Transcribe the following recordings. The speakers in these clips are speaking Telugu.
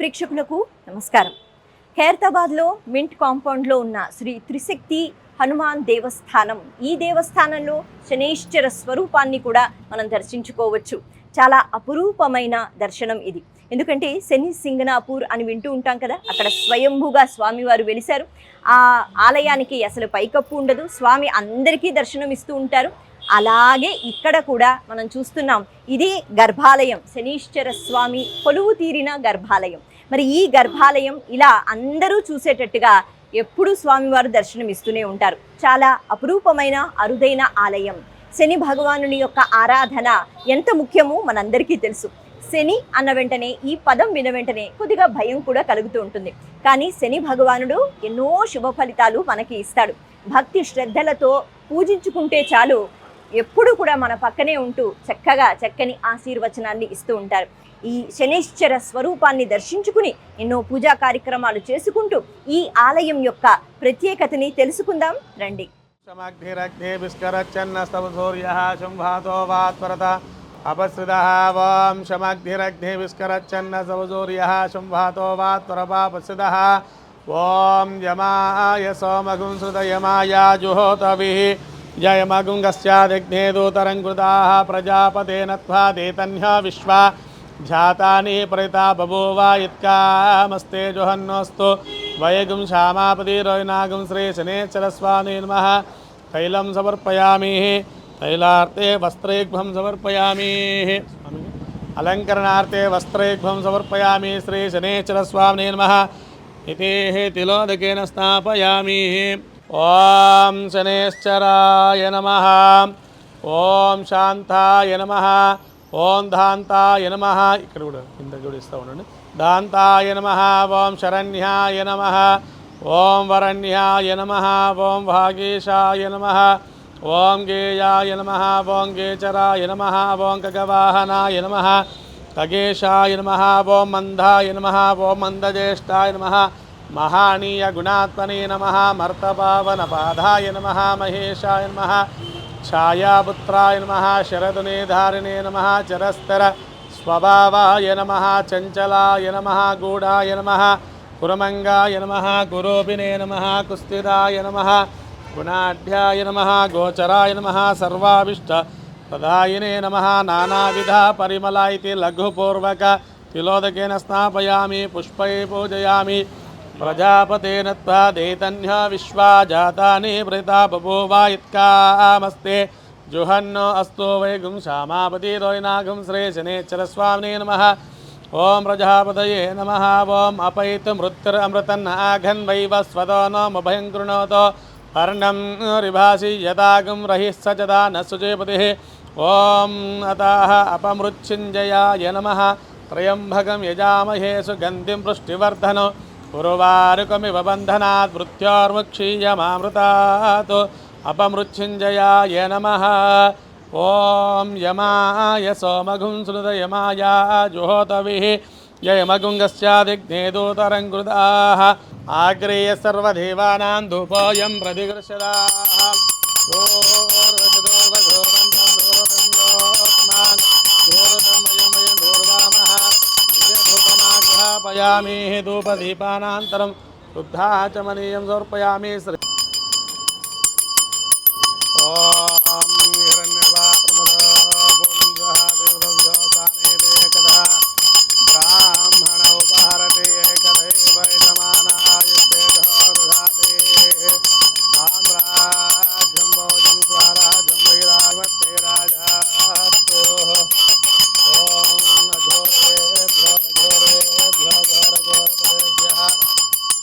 ప్రేక్షకులకు నమస్కారం. ఖైరతాబాద్లో మింట్ కాంపౌండ్లో ఉన్న శ్రీ త్రిశక్తి హనుమాన్ దేవస్థానం. ఈ దేవస్థానంలో శనైశ్చర స్వరూపాన్ని కూడా మనం దర్శించుకోవచ్చు. చాలా అపురూపమైన దర్శనం ఇది. ఎందుకంటే శని సింగనాపూర్ అని వింటూ ఉంటాం కదా, అక్కడ స్వయంభూగా స్వామివారు వెలిశారు. ఆ ఆలయానికి అసలు పైకప్పు ఉండదు, స్వామి అందరికీ దర్శనం ఇస్తూ ఉంటారు. అలాగే ఇక్కడ కూడా మనం చూస్తున్నాం, ఇది గర్భాలయం, శనీశ్వర స్వామి కొలువు తీరిన గర్భాలయం. మరి ఈ గర్భాలయం ఇలా అందరూ చూసేటట్టుగా ఎప్పుడూ స్వామివారు దర్శనం ఇస్తూనే ఉంటారు. చాలా అపురూపమైన అరుదైన ఆలయం. శని భగవానుని యొక్క ఆరాధన ఎంత ముఖ్యమో మనందరికీ తెలుసు. శని అన్న వెంటనే, ఈ పదం విన వెంటనే కొద్దిగా భయం కూడా కలుగుతూ ఉంటుంది. కానీ శని భగవానుడు ఎన్నో శుభ ఫలితాలు మనకి ఇస్తాడు. భక్తి శ్రద్ధలతో పూజించుకుంటే చాలు, ఎప్పుడు కూడా మన పక్కనే ఉంటూ చక్కగా చక్కని ఆశీర్వచనాన్ని ఇస్తూ ఉంటారు. ఈ శనైశ్చర స్వరూపాన్ని దర్శించుకుని ఎన్నో పూజా కార్యక్రమాలు చేసుకుంటూ ఈ ఆలయం యొక్క ప్రత్యేకతని తెలుసుకుందాం రండి. अपसृतः वां शमग्धिरग्धे विस्करच्छन्न सवजोर्यः शंभातो वा त्वरपापसृतः ॐ यमाय सोमगुं श्रुतयमाय जुहोतविः जयमगुं गस्यादिग्ने दूतरङ्कृताः प्रजापतेन त्वा देतन्या विश्वा जातानि परिता बभूव यत्कामस्ते जुहन्नोऽस्तु वयगुं श्यामापतिरोहिणागुं श्रीशनैश्चरस्वामिने नमः। तैलं समर्पयामि, तैलार्थे वस्त्रैघ्वं समर्पयामि, अलङ्करणार्थे वस्त्रैघ्वं समर्पयामि। श्री शनैश्चरस्वामिने नमः इति तिलोदकेन स्नापयामि। ॐ शनैश्चराय नमः, ॐ शान्ताय नमः, ॐ दान्ताय नमः, ఇక్కడ కూడా కింద కూడా ఇస్తా ఉండండి. दान्ताय नमः, ॐ शरण्याय नमः, ॐ वरण्याय नमः, ॐ भागीशाय नमः, ॐ गेयाय नमः, ॐ गेचराय नमः, ॐ खगवाहनाय नमः, खगेशाय नमः, ॐ मन्दाय नमः, ॐ मन्दज्येष्ठाय नमः, महानीय गुणात्मने नमः, मर्तपावनपादाय नमः, महेशाय नमः, छायापुत्राय नमः, शरदुनेधारिणे नमः, चरस्तर स्वभावाय नमः, चञ्चलाय नमः, गूढाय नमः, कुरमङ्गाय नमः, कुरूपिणे नमः, कुस्तिदाय नमः, गुणाढ्याय नमः, गोचराय नमः, सर्वाभीष्टप्रदायिने नमः, नानाविध परिमला इति लघुपूर्वक तिलोदकेन स्नापयामि, पुष्पै पूजयामि। प्रजापतेन त्वा देतन्या विश्वा जातानि प्रेता बभूव यत्कामस्ते जुहन्नो अस्तु वैगुं श्यामापतिरोहिणागुं श्री शनैश्चरस्वामिने नमः। ॐ प्रजापतये नमः, ॐ अपैतु मृत्युरमृतन् आघन्वैव स्वतो नोमभयं कृणोतो पर्णं रिभासि यदागं रहिः सचदा न सुचेपतिः। ॐ अतः अपमृच्छिञ्जयाय नमः, त्र्यम्बकं यजामहे सुगन्धिं पुष्टिवर्धनो उर्वारुकमिव बन्धनात् मृत्योर्मुक्षीयमामृतात्। अपमृच्छिञ्जयाय नमः। ॐ यमाय सोमगुं श्रुतयमाय जुहोतविः जयमगुङ्गस्यादिग्ने दूतरङ्कृताः आग्रेय सर्वदेवानां धूपोऽयं प्रतिगृह्यताः। धूपयामि धूपदीपानान्तरं शुद्धाचमनीयं समर्पयामि। ब्राह्मण उपहरते एकदैव यजमानायुक्ते दधाते साम्राज्यं भोजं स्वराज्यं वैराजमत्ते राजास्तु। ॐ अघोरेभ्यो घोरेभ्यो घोरघोरतरेभ्यः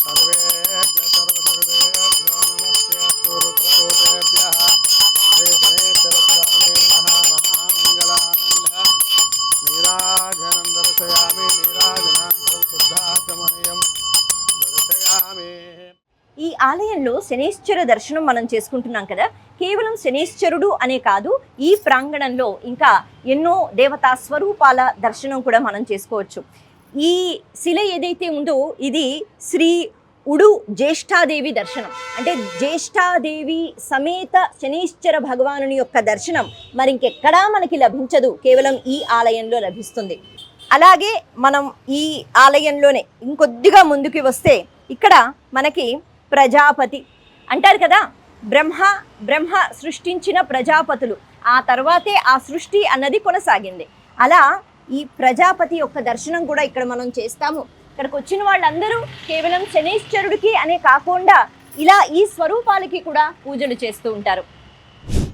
सर्वेभ्यः सर्वसर्वेभ्यो नमस्ते अस्तु रुद्ररूपेभ्यः। श्री शनैश्चरस्वामिने नमः। महामङ्गलानन्द नीराजनं दर्शयामि, नीराजनान्तरं शुद्धाचमनीयं दर्शयामि। ఈ ఆలయంలో శనైశ్చర దర్శనం మనం చేసుకుంటున్నాం కదా. కేవలం శనైశ్చరుడు అనే కాదు, ఈ ప్రాంగణంలో ఇంకా ఎన్నో దేవతా స్వరూపాల దర్శనం కూడా మనం చేసుకోవచ్చు. ఈ శిల ఏదైతే ఉందో ఇది శ్రీ ఉడు జ్యేష్ఠాదేవి దర్శనం. అంటే జ్యేష్ఠాదేవి సమేత శనైశ్చర భగవానుని యొక్క దర్శనం మరి ఇంకెక్కడా మనకి లభించదు, కేవలం ఈ ఆలయంలో లభిస్తుంది. అలాగే మనం ఈ ఆలయంలోనే ఇంకొద్దిగా ముందుకు వస్తే ఇక్కడ మనకి ప్రజాపతి అంటారు కదా, బ్రహ్మ సృష్టించిన ప్రజాపతులు, ఆ తర్వాతే ఆ సృష్టి అన్నది కొనసాగింది. అలా ఈ ప్రజాపతి యొక్క దర్శనం కూడా ఇక్కడ మనం చేస్తాము. ఇక్కడికి వచ్చిన వాళ్ళందరూ కేవలం శనీశ్వరుడికి అనే కాకుండా ఇలా ఈ స్వరూపాలకి కూడా పూజలు చేస్తూ ఉంటారు.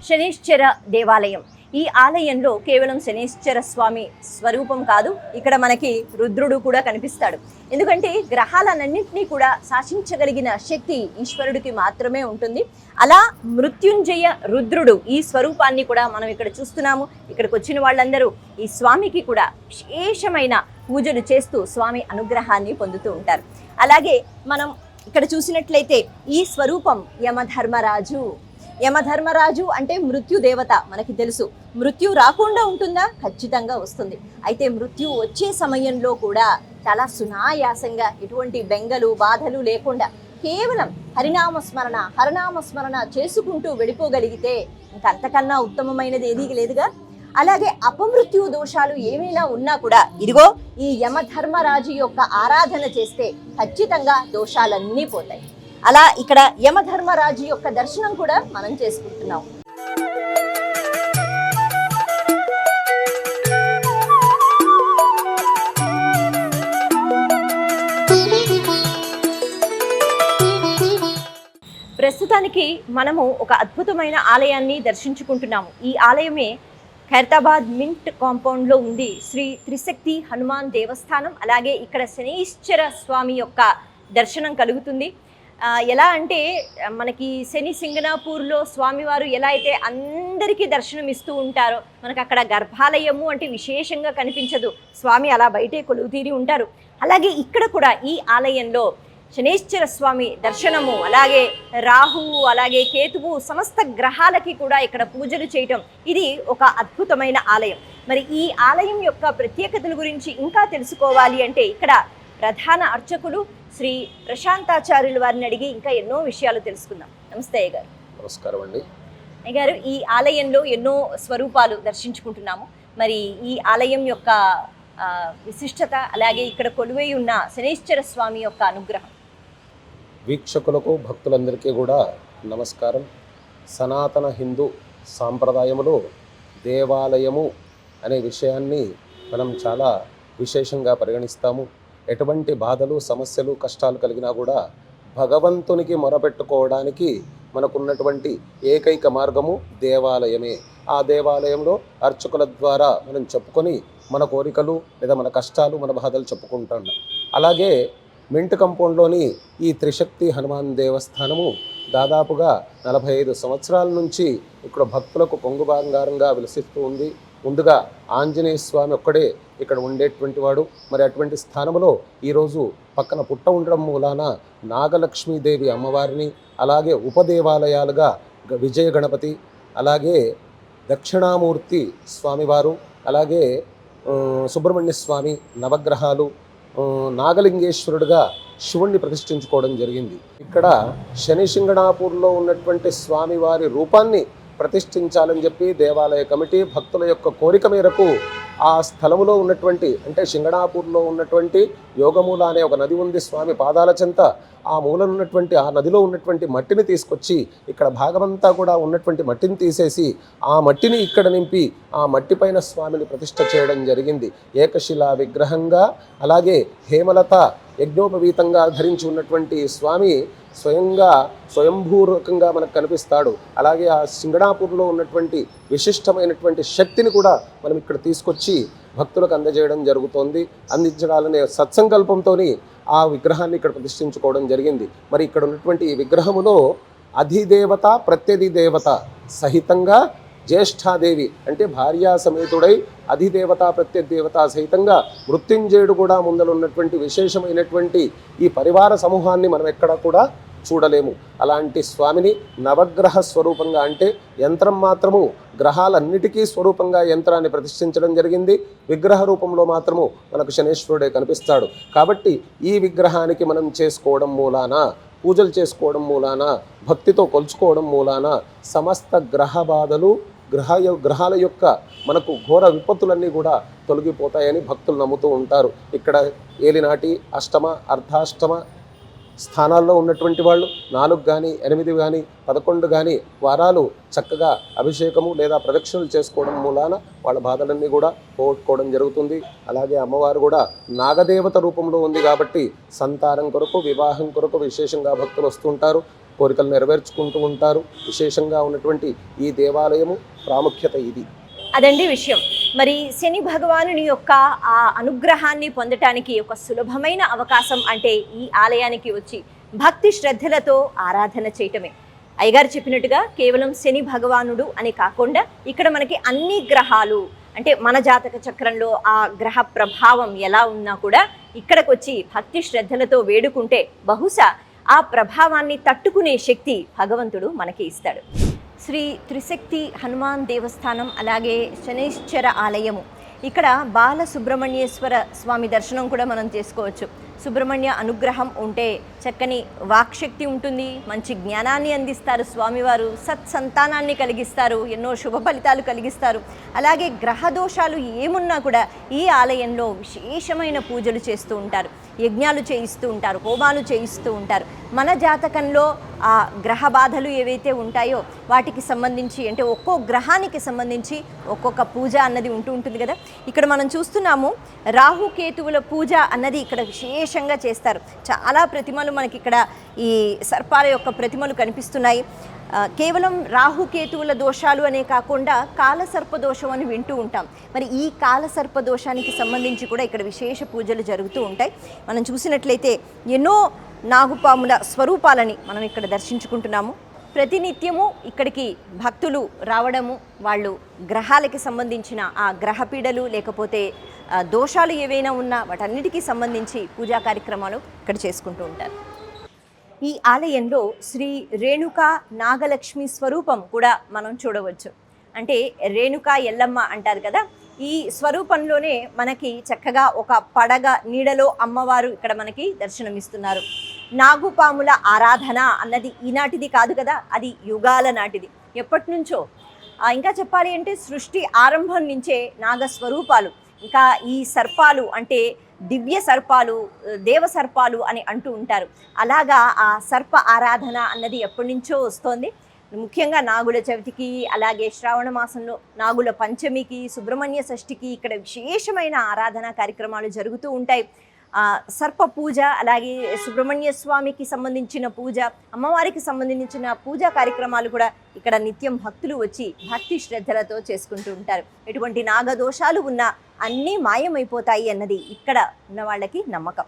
శనీశ్వర దేవాలయం, ఈ ఆలయంలో కేవలం శనీశ్వర స్వామి స్వరూపం కాదు, ఇక్కడ మనకి రుద్రుడు కూడా కనిపిస్తాడు. ఎందుకంటే గ్రహాలన్నింటినీ కూడా శాసించగలిగిన శక్తి ఈశ్వరుడికి మాత్రమే ఉంటుంది. అలా మృత్యుంజయ రుద్రుడు ఈ స్వరూపాన్ని కూడా మనం ఇక్కడ చూస్తున్నాము. ఇక్కడికి వచ్చిన వాళ్ళందరూ ఈ స్వామికి కూడా విశేషమైన పూజలు చేస్తూ స్వామి అనుగ్రహాన్ని పొందుతూ ఉంటారు. అలాగే మనం ఇక్కడ చూసినట్లయితే ఈ స్వరూపం యమధర్మరాజు అంటే మృత్యు దేవత. మనకి తెలుసు, మృత్యు రాకుండా ఉంటుందా? ఖచ్చితంగా వస్తుంది. అయితే మృత్యు వచ్చే సమయంలో కూడా చాలా సునాయాసంగా, ఎటువంటి బెంగలు బాధలు లేకుండా కేవలం హరనామస్మరణ చేసుకుంటూ వెళ్ళిపోగలిగితే ఇంకంతకన్నా ఉత్తమమైనది ఏదీ లేదుగా. అలాగే అపమృత్యు దోషాలు ఏమైనా ఉన్నా కూడా ఇదిగో ఈ యమధర్మరాజు యొక్క ఆరాధన చేస్తే ఖచ్చితంగా దోషాలన్నీ పోతాయి. అలా ఇక్కడ యమధర్మరాజు యొక్క దర్శనం కూడా మనం చేసుకుంటున్నాం. ప్రస్తుతానికి మనము ఒక అద్భుతమైన ఆలయాన్ని దర్శించుకుంటున్నాము. ఈ ఆలయమే ఖైరతాబాద్ మింట్ కాంపౌండ్లో ఉంది శ్రీ త్రిశక్తి హనుమాన్ దేవస్థానం. అలాగే ఇక్కడ శనీశ్వర స్వామి యొక్క దర్శనం కలుగుతుంది. ఎలా అంటే మనకి శని సింగనాపూర్లో స్వామివారు ఎలా అయితే అందరికీ దర్శనం ఇస్తూ ఉంటారో, మనకు అక్కడ గర్భాలయము అంటే విశేషంగా కనిపించదు, స్వామి అలా బయటే కొలువు తీరి ఉంటారు. అలాగే ఇక్కడ కూడా ఈ ఆలయంలో శనీశ్వర స్వామి దర్శనము, అలాగే రాహువు, అలాగే కేతువు, సమస్త గ్రహాలకి కూడా ఇక్కడ పూజలు చేయటం, ఇది ఒక అద్భుతమైన ఆలయం. మరి ఈ ఆలయం యొక్క ప్రత్యేకతల గురించి ఇంకా తెలుసుకోవాలి అంటే ఇక్కడ ప్రధాన అర్చకులు శ్రీ ప్రశాంతాచార్యులు వారిని అడిగి ఇంకా ఎన్నో విషయాలు తెలుసుకుందాం. నమస్తే అయ్య గారు. నమస్కారం అండి. అయ్య గారు, ఈ ఆలయంలో ఎన్నో స్వరూపాలు దర్శించుకుంటున్నాము. మరి ఈ ఆలయం యొక్క విశిష్టత, అలాగే ఇక్కడ కొలువై ఉన్న శనీశ్వర స్వామి యొక్క అనుగ్రహం. వీక్షకులకు భక్తులందరికీ కూడా నమస్కారం. సనాతన హిందూ సాంప్రదాయములో దేవాలయము అనే విషయాన్ని మనం చాలా విశేషంగా పరిగణిస్తాము. ఎటువంటి బాధలు, సమస్యలు, కష్టాలు కలిగినా కూడా భగవంతునికి మొరపెట్టుకోవడానికి మనకున్నటువంటి ఏకైక మార్గము దేవాలయమే. ఆ దేవాలయంలో అర్చకుల ద్వారా మనం చెప్పుకొని మన కోరికలు లేదా మన కష్టాలు, మన బాధలు చెప్పుకుంటాం. అలాగే మింట్ కంపౌండ్లోని ఈ త్రిశక్తి హనుమాన్ దేవస్థానము దాదాపుగా 45 సంవత్సరాల నుంచి ఇక్కడ భక్తులకు పొంగు బంగారంగా విలసిస్తూ ఉంది. ముందుగా ఆంజనేయ స్వామి ఒక్కడే ఇక్కడ ఉండేటువంటి వాడు. మరి అటువంటి స్థానంలో ఈరోజు పక్కన పుట్ట ఉండడం మూలాన నాగలక్ష్మీదేవి అమ్మవారిని, అలాగే ఉపదేవాలయాలుగా విజయ గణపతి, అలాగే దక్షిణామూర్తి స్వామివారు, అలాగే సుబ్రహ్మణ్య స్వామి, నవగ్రహాలు, నాగలింగేశ్వరుడుగా శివుణ్ణి ప్రతిష్ఠించుకోవడం జరిగింది. ఇక్కడ శని సింగణాపూర్లో ఉన్నటువంటి స్వామివారి రూపాన్ని ప్రతిష్ఠించాలని చెప్పి దేవాలయ కమిటీ భక్తుల యొక్క కోరిక మేరకు ఆ స్థలములో ఉన్నటువంటి, అంటే సింగణాపూర్లో ఉన్నటువంటి యోగమూల అనే ఒక నది ఉంది స్వామి పాదాల చెంత. ఆ మూలను ఉన్నటువంటి ఆ నదిలో ఉన్నటువంటి మట్టిని తీసుకొచ్చి ఇక్కడ భాగమంతా కూడా ఉన్నటువంటి మట్టిని తీసేసి ఆ మట్టిని ఇక్కడ నింపి ఆ మట్టిపైన స్వామిని ప్రతిష్ఠ చేయడం జరిగింది. ఏకశిలా విగ్రహంగా, అలాగే హేమలత యజ్ఞోపవీతంగా ధరించి ఉన్నటువంటి స్వామి స్వయంభూరకంగా మనకు కనిపిస్తాడు. అలాగే ఆ సింగణాపూర్లో ఉన్నటువంటి విశిష్టమైనటువంటి శక్తిని కూడా మనం ఇక్కడ తీసుకొచ్చి భక్తులకు అందజేయడం జరుగుతోంది. అందించాలనే సత్సంకల్పంతో ఆ విగ్రహాన్ని ఇక్కడ ప్రతిష్ఠించుకోవడం జరిగింది. మరి ఇక్కడ ఉన్నటువంటి ఈ విగ్రహములో అధిదేవత, ప్రత్యధిదేవత సహితంగా జ్యేష్ఠాదేవి అంటే భార్యా సమేతుడై అధిదేవత, ప్రత్యదేవత సహితంగా మృత్యుంజయుడు కూడా ముందలున్నటువంటి విశేషమైనటువంటి ఈ పరివార సమూహాన్ని మనం ఎక్కడ కూడా చూడలేము. అలాంటి స్వామిని నవగ్రహ స్వరూపంగా, అంటే యంత్రం మాత్రము గ్రహాలన్నిటికీ స్వరూపంగా యంత్రాన్ని ప్రతిష్ఠించడం జరిగింది. విగ్రహ రూపంలో మాత్రము మనకు శనేశ్వరుడే కనిపిస్తాడు. కాబట్టి ఈ విగ్రహానికి మనం చేసుకోవడం మూలాన, పూజలు చేసుకోవడం మూలాన, భక్తితో కొలుచుకోవడం మూలాన సమస్త గ్రహ బాధలు గ్రహాల యొక్క మనకు ఘోర విపత్తులన్నీ కూడా తొలగిపోతాయని భక్తులు నమ్ముతూ ఉంటారు. ఇక్కడ ఏలినాటి అష్టమ అర్ధాష్టమ స్థానాల్లో ఉన్నటువంటి వాళ్ళు 4 కానీ 8 కానీ 11 కానీ వారాలు చక్కగా అభిషేకము లేదా ప్రదక్షిణలు చేసుకోవడం మూలాన వాళ్ళ బాధలన్నీ కూడా పోగొట్టుకోవడం జరుగుతుంది. అలాగే అమ్మవారు కూడా నాగదేవత రూపంలో ఉంది కాబట్టి సంతానం కొరకు వివాహం కొరకు విశేషంగా భక్తులు వస్తుంటారు, కోరికలు నెరవేర్చుకుంటూ ఉంటారు. విశేషంగా ఉన్నటువంటి ఈ దేవాలయము ప్రాముఖ్యత ఇది. అదండి విషయం. మరి శని భగవానుని యొక్క ఆ అనుగ్రహాన్ని పొందటానికి ఒక సులభమైన అవకాశం అంటే ఈ ఆలయానికి వచ్చి భక్తి శ్రద్ధలతో ఆరాధన చేయటమే. అయ్యగారు చెప్పినట్టుగా కేవలం శని భగవానుడు అని కాకుండా ఇక్కడ మనకి అన్ని గ్రహాలు అంటే మన జాతక చక్రంలో ఆ గ్రహ ప్రభావం ఎలా ఉన్నా కూడా ఇక్కడికి వచ్చి భక్తి శ్రద్ధలతో వేడుకుంటే బహుశా ఆ ప్రభావాన్ని తట్టుకునే శక్తి భగవంతుడు మనకి ఇస్తాడు. శ్రీ త్రిశక్తి హనుమాన్ దేవస్థానం అలాగే శనైశ్చర ఆలయము. ఇక్కడ బాల సుబ్రహ్మణ్యేశ్వర స్వామి దర్శనం కూడా మనం చేసుకోవచ్చు. సుబ్రహ్మణ్య అనుగ్రహం ఉంటే చక్కని వాక్శక్తి ఉంటుంది, మంచి జ్ఞానాన్ని అందిస్తారు స్వామివారు, సత్సంతానాన్ని కలిగిస్తారు, ఎన్నో శుభ ఫలితాలు కలిగిస్తారు. అలాగే గ్రహ దోషాలు ఏమున్నా కూడా ఈ ఆలయంలో విశేషమైన పూజలు చేస్తూ ఉంటారు, యజ్ఞాలు చేయిస్తూ ఉంటారు, హోమాలు చేయిస్తూ ఉంటారు. మన జాతకంలో ఆ గ్రహ బాధలు ఏవైతే ఉంటాయో వాటికి సంబంధించి అంటే ఒక్కో గ్రహానికి సంబంధించి ఒక్కొక్క పూజ అన్నది ఉంటుంది కదా. ఇక్కడ మనం చూస్తున్నాము రాహుకేతువుల పూజ అన్నది ఇక్కడ విశేషంగా చేస్తారు. చాలా ప్రతిమలు మనకి ఇక్కడ ఈ సర్పాల యొక్క ప్రతిమలు కనిపిస్తున్నాయి. కేవలం రాహుకేతువుల దోషాలు అనే కాకుండా కాలసర్ప దోషం అని వింటూ ఉంటాం. మరి ఈ కాలసర్ప దోషానికి సంబంధించి కూడా ఇక్కడ విశేష పూజలు జరుగుతూ ఉంటాయి. మనం చూసినట్లయితే ఎన్నో నాగుపాముల స్వరూపాలని మనం ఇక్కడ దర్శించుకుంటున్నాము. ప్రతినిత్యము ఇక్కడికి భక్తులు రావడము, వాళ్ళు గ్రహాలకి సంబంధించిన ఆ గ్రహపీడలు లేకపోతే దోషాలు ఏవైనా ఉన్నా వాటన్నిటికీ సంబంధించి పూజా కార్యక్రమాలు ఇక్కడ చేసుకుంటూ ఉంటారు. ఈ ఆలయంలో శ్రీ రేణుకా నాగలక్ష్మి స్వరూపం కూడా మనం చూడవచ్చు. అంటే రేణుకా ఎల్లమ్మ అంటారు కదా, ఈ స్వరూపంలోనే మనకి చక్కగా ఒక పడగ నీడలో అమ్మవారు ఇక్కడ మనకి దర్శనమిస్తున్నారు. నాగుపాముల ఆరాధన అన్నది ఈనాటిది కాదు కదా, అది యుగాల నాటిది, ఎప్పటి నుంచో. ఇంకా చెప్పాలి అంటే సృష్టి ఆరంభం నుంచే నాగస్వరూపాలు, ఇంకా ఈ సర్పాలు అంటే దివ్య సర్పాలు, దేవ సర్పాలు అని అంటూ ఉంటారు. అలాగా ఆ సర్ప ఆరాధన అన్నది ఎప్పటి నుంచో వస్తోంది. ముఖ్యంగా నాగుల చవితికి, అలాగే శ్రావణ మాసంలో నాగుల పంచమికి, సుబ్రహ్మణ్య షష్ఠికి ఇక్కడ విశేషమైన ఆరాధన కార్యక్రమాలు జరుగుతూ ఉంటాయి. సర్ప పూజ, అలాగే సుబ్రహ్మణ్య స్వామికి సంబంధించిన పూజ, అమ్మవారికి సంబంధించిన పూజా కార్యక్రమాలు కూడా ఇక్కడ నిత్యం భక్తులు వచ్చి భక్తి శ్రద్ధలతో చేసుకుంటూ ఉంటారు. ఎటువంటి నాగదోషాలు ఉన్నా అన్నీ మాయమైపోతాయి అన్నది ఇక్కడ ఉన్న వాళ్ళకి నమ్మకం.